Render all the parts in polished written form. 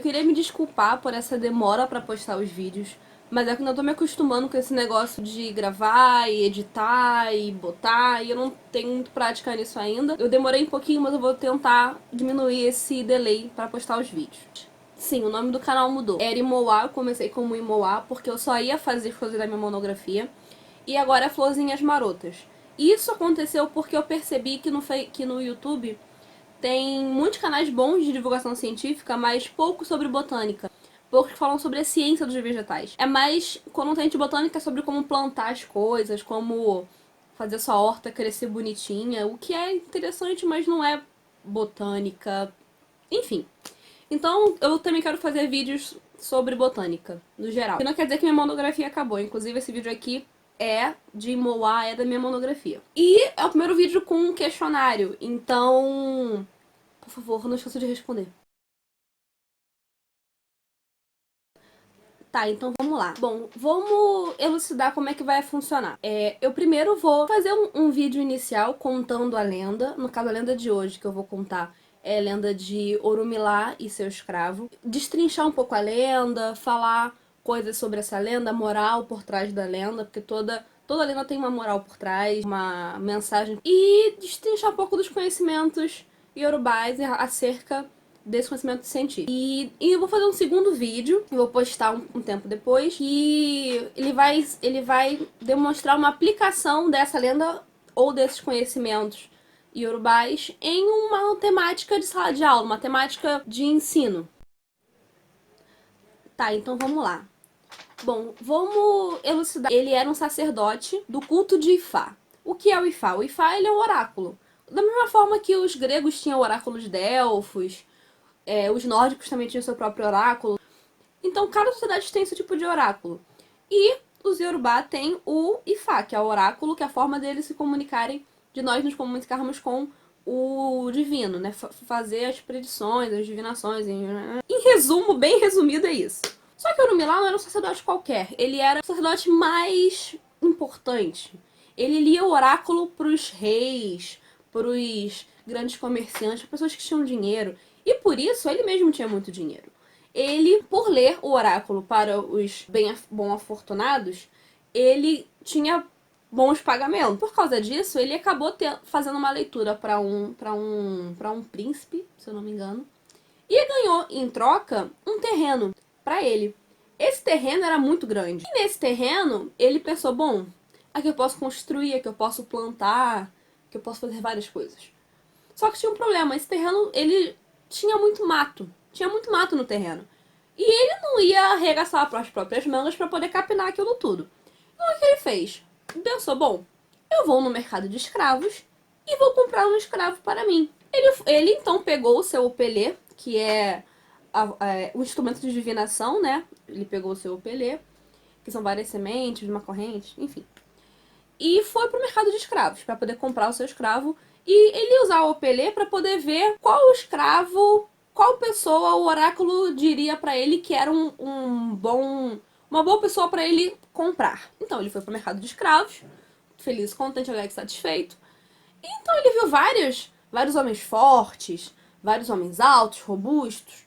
queria me desculpar por essa demora pra postar os vídeos, mas é que eu ainda tô me acostumando com esse negócio de gravar e editar e botar, e eu não tenho muito prática nisso ainda. Eu demorei um pouquinho, mas eu vou tentar diminuir esse delay pra postar os vídeos. Sim, o nome do canal mudou. Era Imoá, eu comecei como Imoá, porque eu só ia fazer flores da minha monografia, e agora é Florzinhas Marotas. Isso aconteceu porque eu percebi que no YouTube tem muitos canais bons de divulgação científica, mas pouco sobre botânica. Poucos falam sobre a ciência dos vegetais. É mais, quando tem de botânica, é sobre como plantar as coisas, como fazer sua horta crescer bonitinha, o que é interessante, mas não é botânica. Enfim. Então, eu também quero fazer vídeos sobre botânica, no geral. E não quer dizer que minha monografia acabou. Inclusive, esse vídeo aqui é de Moá, é da minha monografia. E é o primeiro vídeo com um questionário, então, por favor, não esqueça de responder. Tá, então vamos lá. Bom, vamos elucidar como é que vai funcionar. Eu primeiro vou fazer um vídeo inicial contando a lenda. No caso, a lenda de hoje que eu vou contar é a lenda de Orumilá e seu escravo. Destrinchar um pouco a lenda, falar coisas sobre essa lenda, a moral por trás da lenda, porque toda lenda tem uma moral por trás, uma mensagem. E destrinchar um pouco dos conhecimentos iorubais acerca desse conhecimento científico. E eu vou fazer um segundo vídeo, eu vou postar um tempo depois, e ele vai demonstrar uma aplicação dessa lenda ou desses conhecimentos iorubais em uma temática de sala de aula, uma temática de ensino. Tá, então vamos lá. Bom, vamos elucidar. Ele era um sacerdote do culto de Ifá. O que é o Ifá? O Ifá, ele é um oráculo. Da mesma forma que os gregos tinham o oráculo de Delfos, os nórdicos também tinham seu próprio oráculo. Então, cada sociedade tem esse tipo de oráculo. E os Yorubá têm o Ifá, que é o oráculo, que é a forma deles se comunicarem, de nós nos comunicarmos com o divino, né? Fazer as predições, as divinações. Em resumo, bem resumido, é isso. Só que Orumilá não era um sacerdote qualquer. Ele era o sacerdote mais importante. Ele lia o oráculo pros reis, pros grandes comerciantes, pessoas que tinham dinheiro. E por isso, ele mesmo tinha muito dinheiro. Ele, por ler o oráculo para os bom afortunados, ele tinha bons pagamentos. Por causa disso, ele acabou fazendo uma leitura para um príncipe, se eu não me engano, e ganhou, em troca, um terreno para ele. Esse terreno era muito grande. E nesse terreno, ele pensou, bom, aqui eu posso construir, aqui eu posso plantar, aqui eu posso fazer várias coisas. Só que tinha um problema, esse terreno, ele tinha muito mato. Tinha muito mato no terreno. E ele não ia arregaçar as próprias mangas para poder capinar aquilo tudo. Então o que ele fez? Pensou, bom, eu vou no mercado de escravos e vou comprar um escravo para mim. Ele então pegou o seu opelê, que é o instrumento de divinação, né? Ele pegou o seu opelê, que são várias sementes, uma corrente, enfim. E foi pro mercado de escravos, para poder comprar o seu escravo. E ele ia usar o opelê para poder ver qual escravo, qual pessoa o oráculo diria para ele que era uma boa pessoa para ele comprar. Então ele foi pro mercado de escravos, feliz, contente, alegre, satisfeito. Então ele viu vários homens fortes, vários homens altos, robustos.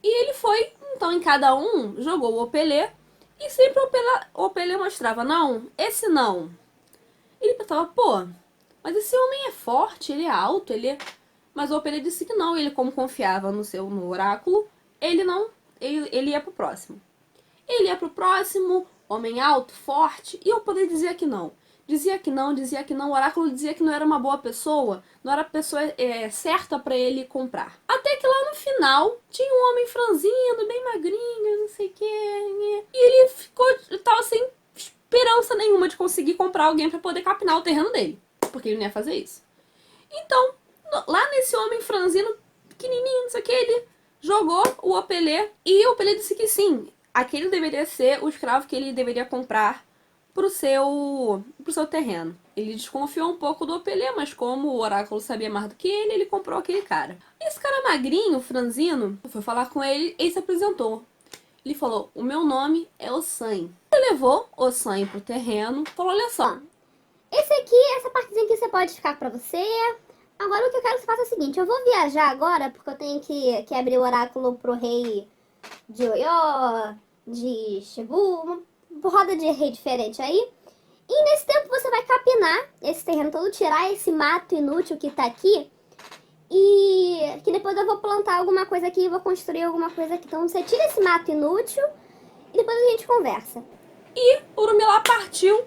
E ele foi, então, em cada um, jogou o opelê. E sempre o opelê mostrava, não, esse não. Ele pensava, pô, mas esse homem é forte, ele é alto, Mas o opelê disse que não, ele como confiava no oráculo, ele ia pro próximo. Ele ia pro próximo, homem alto, forte, e o opelê dizia que não. Dizia que não, dizia que não, o oráculo dizia que não era uma boa pessoa, não era a pessoa certa para ele comprar. Até que lá no final, tinha um homem franzino, bem magrinho, não sei o que, e ele tava sem esperança nenhuma de conseguir comprar alguém para poder capinar o terreno dele, porque ele não ia fazer isso. Então, lá nesse homem franzino, pequenininho, não sei o que, ele jogou o opelê, e o opelê disse que sim, aquele deveria ser o escravo que ele deveria comprar pro seu terreno. Ele desconfiou um pouco do opelê, mas como o oráculo sabia mais do que ele comprou aquele cara. Esse cara magrinho, franzino, foi falar com ele e se apresentou. Ele falou, o meu nome é Ossan. Ele levou Ossan pro terreno, falou, olha só. Essa partezinha aqui você pode ficar pra você. Agora o que eu quero que você faça é o seguinte, eu vou viajar agora, porque eu tenho que abrir o oráculo pro rei de Oió, de Cebu, uma roda de rei diferente aí. E nesse tempo você vai capinar esse terreno todo, tirar esse mato inútil que tá aqui. E que depois eu vou plantar alguma coisa aqui e vou construir alguma coisa aqui. Então você tira esse mato inútil e depois a gente conversa. E Urumilá partiu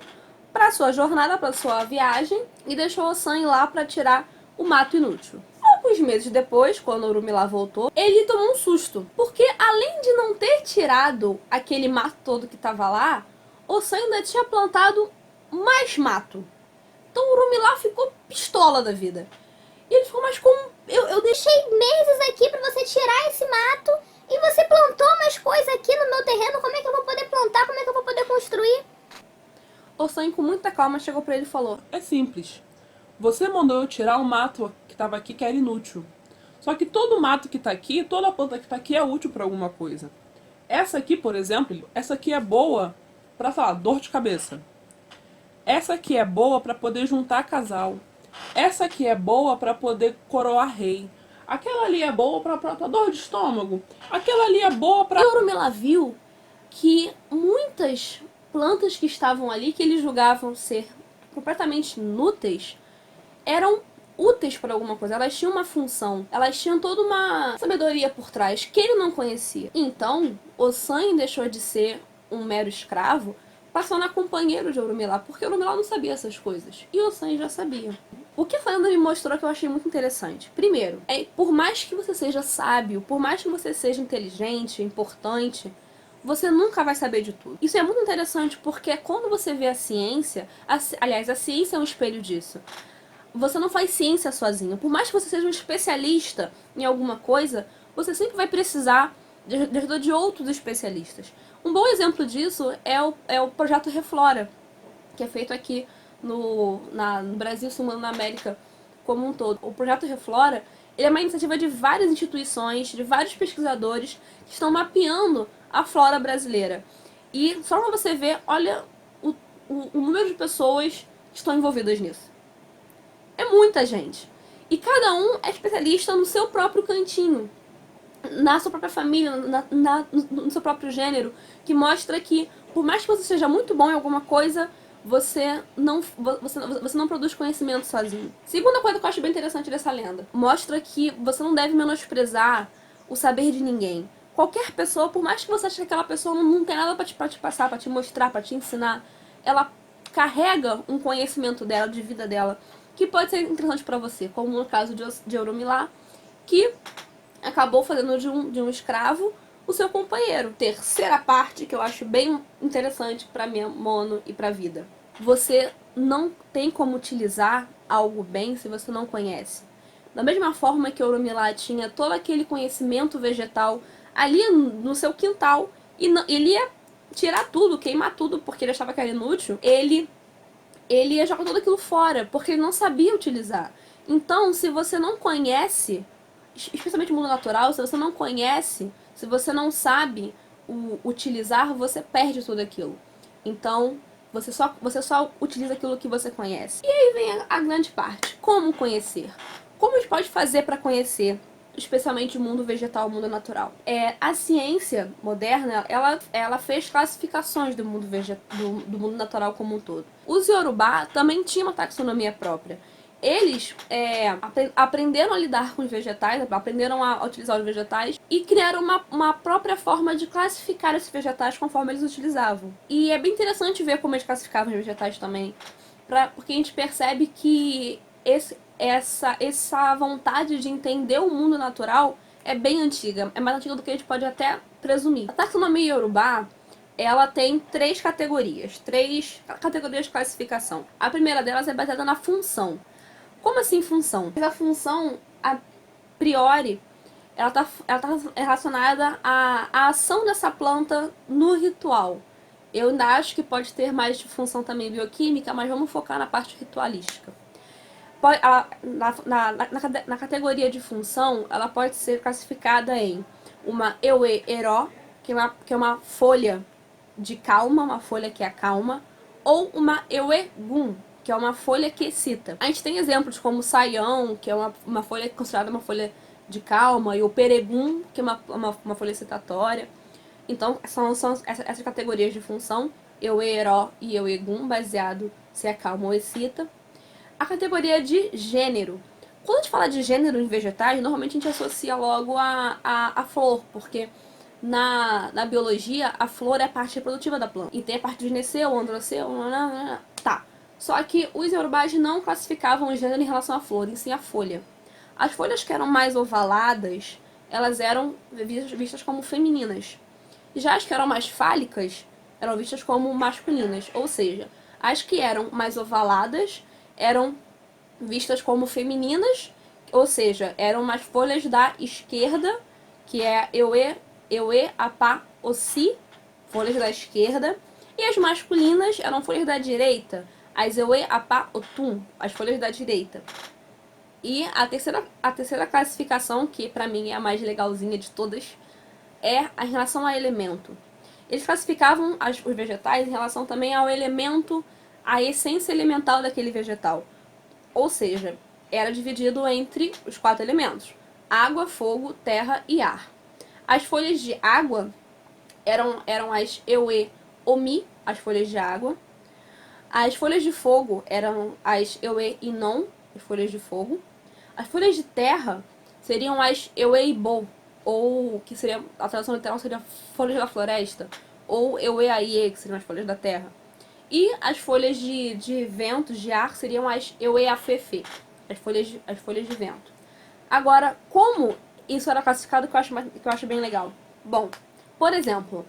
para sua jornada, para sua viagem, e deixou o Sam ir lá para tirar o mato inútil. Alguns meses depois, quando Urumilá voltou, ele tomou um susto, porque além de não ter tirado aquele mato todo que estava lá, o Sam ainda tinha plantado mais mato. Então Urumilá ficou pistola da vida. E ele ficou, mas como eu deixei Deixei meses aqui pra você tirar esse mato e você plantou mais coisa aqui no meu terreno. Como é que eu vou poder plantar? Como é que eu vou poder construir? O Sam, com muita calma, chegou pra ele e falou: É simples. Você mandou eu tirar o mato que estava aqui que era inútil. Só que todo mato que está aqui, toda planta que está aqui é útil para alguma coisa. Essa aqui, por exemplo, essa aqui é boa para, sei lá, dor de cabeça. Essa aqui é boa para poder juntar casal. Essa aqui é boa para poder coroar rei. Aquela ali é boa para dor de estômago. Aquela ali é boa para... E Urumilá viu que muitas plantas que estavam ali, que eles julgavam ser completamente inúteis, eram úteis para alguma coisa. Elas tinham uma função, elas tinham toda uma sabedoria por trás que ele não conhecia. Então, o Sam deixou de ser um mero escravo, passou a companheiro de Urumilá, porque Urumilá não sabia essas coisas. E o Sam já sabia. O que a Fernanda me mostrou que eu achei muito interessante. Primeiro, por mais que você seja sábio, por mais que você seja inteligente, importante, você nunca vai saber de tudo. Isso é muito interessante porque quando você vê a ciência, aliás, a ciência é um espelho disso. Você não faz ciência sozinho. Por mais que você seja um especialista em alguma coisa, você sempre vai precisar de ajuda de outros especialistas. Um bom exemplo disso é o projeto Reflora, que é feito aqui no Brasil, Sul, na América como um todo. O projeto Reflora, ele é uma iniciativa de várias instituições, de vários pesquisadores que estão mapeando a flora brasileira. E só para você ver, olha o número de pessoas que estão envolvidas nisso. É muita gente. E cada um é especialista no seu próprio cantinho, na sua própria família, no seu próprio gênero, que mostra que, por mais que você seja muito bom em alguma coisa, você não produz conhecimento sozinho. Segunda coisa que eu acho bem interessante dessa lenda, mostra que você não deve menosprezar o saber de ninguém. Qualquer pessoa, por mais que você ache que aquela pessoa não tem nada pra te passar, pra te mostrar, pra te ensinar, ela carrega um conhecimento dela, de vida dela, que pode ser interessante pra você, como no caso de Urumilá, que acabou fazendo de um escravo o seu companheiro. Terceira parte que eu acho bem interessante pra minha Mono e pra vida. Você não tem como utilizar algo bem se você não conhece. Da mesma forma que Urumilá tinha todo aquele conhecimento vegetal ali no seu quintal, e ele ia tirar tudo, queimar tudo, porque ele achava que era inútil, ele ia jogar tudo aquilo fora, porque ele não sabia utilizar. Então, se você não conhece, especialmente o mundo natural, se você não conhece, se você não sabe utilizar, você perde tudo aquilo. Então, você só utiliza aquilo que você conhece. E aí vem a grande parte. Como conhecer? Como a gente pode fazer para conhecer, especialmente o mundo vegetal, o mundo natural? A ciência moderna, ela fez classificações do mundo do mundo natural como um todo. Os Yorubá também tinham uma taxonomia própria. Eles aprenderam a lidar com os vegetais, aprenderam a utilizar os vegetais e criaram uma própria forma de classificar esses vegetais conforme eles utilizavam. E é bem interessante ver como eles classificavam os vegetais também, porque a gente percebe que essa vontade de entender o mundo natural é bem antiga, é mais antiga do que a gente pode até presumir. A taxonomia Yorubá, ela tem três categorias de classificação. A primeira delas é baseada na função. Como assim função? A função, a priori, ela tá relacionada à ação dessa planta no ritual. Eu ainda acho que pode ter mais de função também bioquímica, mas vamos focar na parte ritualística. Na categoria de função, ela pode ser classificada em uma Ewe-Ero, que é uma folha de calma, uma folha que acalma, ou uma Ewe-Gun, que é uma folha que excita. A gente tem exemplos como o Saião, que é uma folha considerada uma folha de calma, e o Peregun, que é uma folha excitatória. Então, são essas categorias de função, eu-e-ero e eu-e-gun, baseado se acalma ou excita. A categoria de gênero. Quando a gente fala de gênero em vegetais, normalmente a gente associa logo a flor, porque na biologia, a flor é a parte reprodutiva da planta. E tem a parte de gineceu, androceu, tá. Só que os iorubás não classificavam o gênero em relação à flor, em sim a folha. As folhas que eram mais ovaladas, elas eram vistas como femininas. Já as que eram mais fálicas, eram vistas como masculinas. Ou seja, as que eram mais ovaladas eram vistas como femininas, ou seja, eram mais folhas da esquerda, que é eu-e, apá, ossi, folhas da esquerda. E as masculinas eram folhas da direita, as eu-e, apá, otum, as folhas da direita. E a terceira classificação, que pra mim é a mais legalzinha de todas, é a relação a elemento. Eles classificavam os vegetais em relação também ao elemento, à essência elemental daquele vegetal. Ou seja, era dividido entre os 4 elementos: água, fogo, terra e ar. As folhas de água eram as eu-e, omi, as folhas de água. As folhas de fogo eram as eu-e e non, as folhas de fogo. As folhas de terra seriam as eu-e e bo, ou que seria, a tradução literal seria folhas da floresta, ou eu-e aie, que seriam as folhas da terra. E as folhas de vento, de ar, seriam as eu-e afefe, as folhas de vento. Agora, como isso era classificado, que eu acho bem legal? Bom, por exemplo,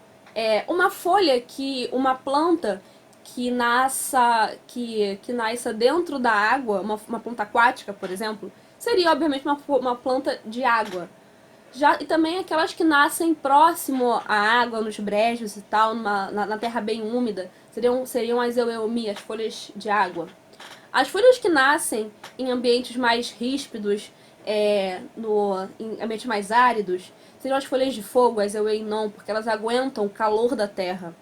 uma planta que nasça dentro da água, uma planta aquática, por exemplo, seria obviamente uma planta de água. E também aquelas que nascem próximo à água, nos brejos e tal, na terra bem úmida, seriam as eueomi, as folhas de água. As folhas que nascem em ambientes mais ríspidos, em ambientes mais áridos, seriam as folhas de fogo, as eueinon, porque elas aguentam o calor da terra.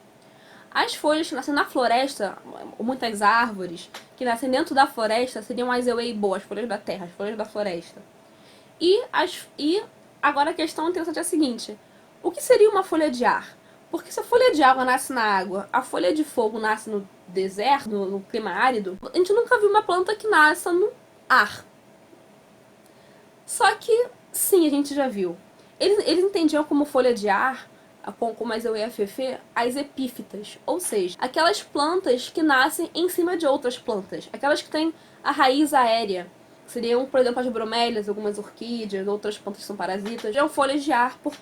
As folhas que nascem na floresta, muitas árvores que nascem dentro da floresta, seriam as eueibo, as folhas da terra, as folhas da floresta. E agora a questão interessante é a seguinte: o que seria uma folha de ar? Porque se a folha de água nasce na água, a folha de fogo nasce no deserto, no clima árido, a gente nunca viu uma planta que nasça no ar. Só que, sim, a gente já viu. Eles entendiam como folha de ar, como as eueafefe, as epífitas, ou seja, aquelas plantas que nascem em cima de outras plantas, aquelas que têm a raiz aérea. Seriam, por exemplo, as bromélias, algumas orquídeas, outras plantas que são parasitas, seriam folhas de ar por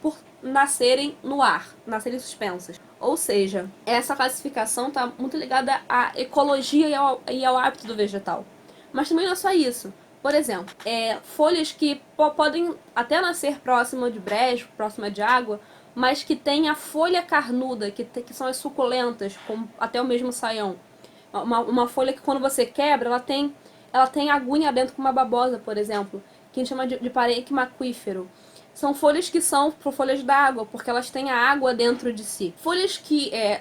nascerem no ar, nascerem suspensas. Ou seja, essa classificação está muito ligada à ecologia e ao hábito do vegetal. Mas também não é só isso. Por exemplo, folhas que podem até nascer próxima de brejo, próxima de água, mas que tem a folha carnuda, que são as suculentas, como até o mesmo saião. Uma folha que quando você quebra, ela tem aguinha dentro, como uma babosa, por exemplo, que a gente chama de parênquima aquífero. São folhas que são folhas d'água, porque elas têm a água dentro de si. Folhas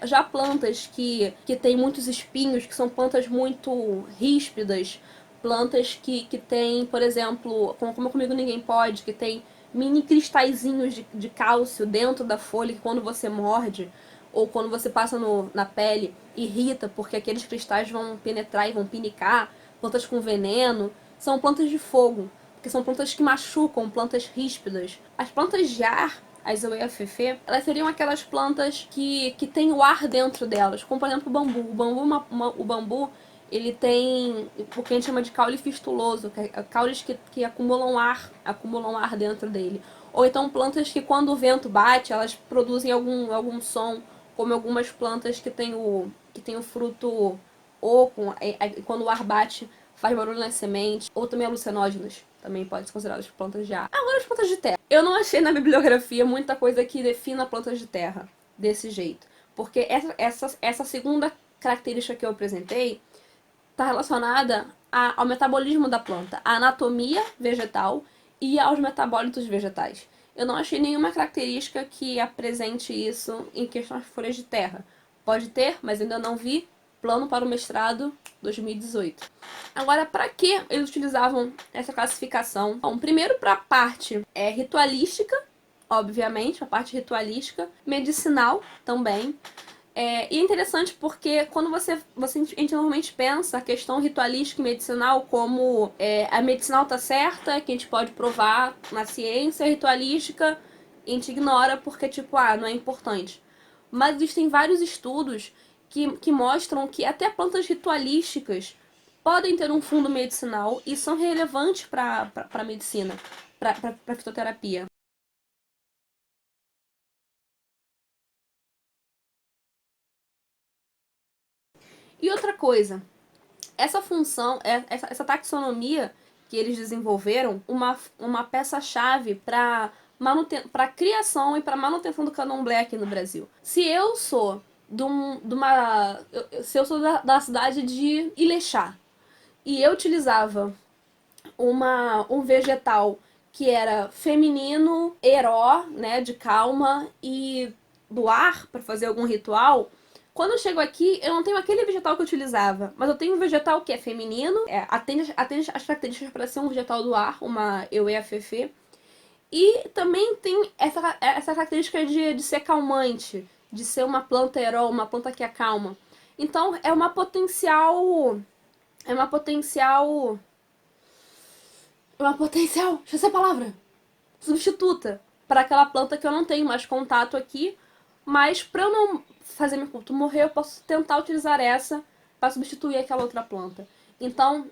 já plantas que têm muitos espinhos, que são plantas muito ríspidas, plantas que têm, por exemplo, como Comigo Ninguém Pode, que tem mini cristalzinhos de cálcio dentro da folha, que quando você morde, ou quando você passa na pele, irrita, porque aqueles cristais vão penetrar e vão pinicar. Plantas com veneno, são plantas de fogo, porque são plantas que machucam, plantas ríspidas. As plantas de ar, as eueafefe, elas seriam aquelas plantas que têm o ar dentro delas, como por exemplo o bambu. O bambu, ele tem o que a gente chama de caule fistuloso, que é caules que acumulam ar dentro dele. Ou então plantas que quando o vento bate, elas produzem algum som, como algumas plantas que tem o fruto oco, quando o ar bate, faz barulho nas sementes, ou também alucinógenos, também podem ser consideradas plantas de ar. Agora as plantas de terra. Eu não achei na bibliografia muita coisa que defina plantas de terra desse jeito, porque essa segunda característica que eu apresentei está relacionada ao metabolismo da planta, à anatomia vegetal e aos metabólitos vegetais. Eu não achei nenhuma característica que apresente isso em questão de folhas de terra. Pode ter, mas ainda não vi. Plano para o mestrado 2018. Agora, para que eles utilizavam essa classificação? Bom, primeiro para a parte ritualística, obviamente, a parte ritualística, medicinal também. E é interessante porque quando a gente normalmente pensa a questão ritualística e medicinal como a medicinal tá certa, que a gente pode provar na ciência, a ritualística a gente ignora porque, tipo, não é importante. Mas existem vários estudos que mostram que até plantas ritualísticas podem ter um fundo medicinal e são relevantes para a medicina, para fitoterapia. E outra coisa, essa função, essa taxonomia que eles desenvolveram, uma peça-chave para criação e para manutenção do candomblé aqui no Brasil. Se eu sou se eu sou da cidade de Ilexá e eu utilizava um vegetal que era feminino, heró, né, de calma e do ar para fazer algum ritual. Quando eu chego aqui, eu não tenho aquele vegetal que eu utilizava, mas eu tenho um vegetal que é feminino, atende as características para ser um vegetal do ar, uma Eueafefe, e também tem essa característica de ser calmante, de ser uma planta heró, uma planta que acalma. Então é uma potencial. É uma potencial. Deixa eu essa palavra. Substituta para aquela planta que eu não tenho mais contato aqui, mas para eu não fazer meu culto morrer, eu posso tentar utilizar essa para substituir aquela outra planta. Então,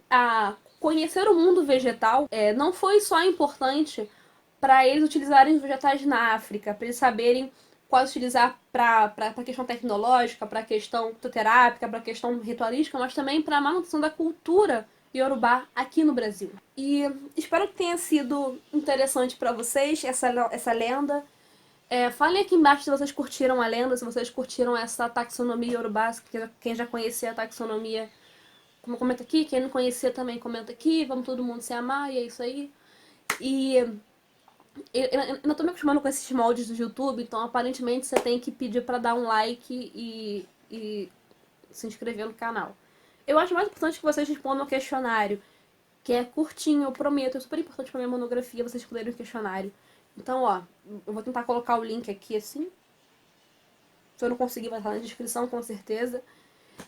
conhecer o mundo vegetal não foi só importante para eles utilizarem os vegetais na África, para eles saberem quais utilizar para a questão tecnológica, para a questão fitoterápica, para a questão ritualística, mas também para a manutenção da cultura Yorubá aqui no Brasil. E espero que tenha sido interessante para vocês essa lenda. Falem aqui embaixo se vocês curtiram a lenda, se vocês curtiram essa taxonomia Yorubá, quem já conhecia a taxonomia, comenta aqui, quem não conhecia também comenta aqui, vamos todo mundo se amar e é isso aí. E eu não tô me acostumando com esses moldes do YouTube, então aparentemente você tem que pedir pra dar um like e se inscrever no canal. Eu acho mais importante que vocês respondam o questionário, que é curtinho, eu prometo, é super importante pra minha monografia vocês responderem o questionário. Então, ó, eu vou tentar colocar o link aqui assim. Se eu não conseguir, vai estar na descrição com certeza.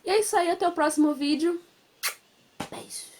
E é isso aí, até o próximo vídeo. Beijo!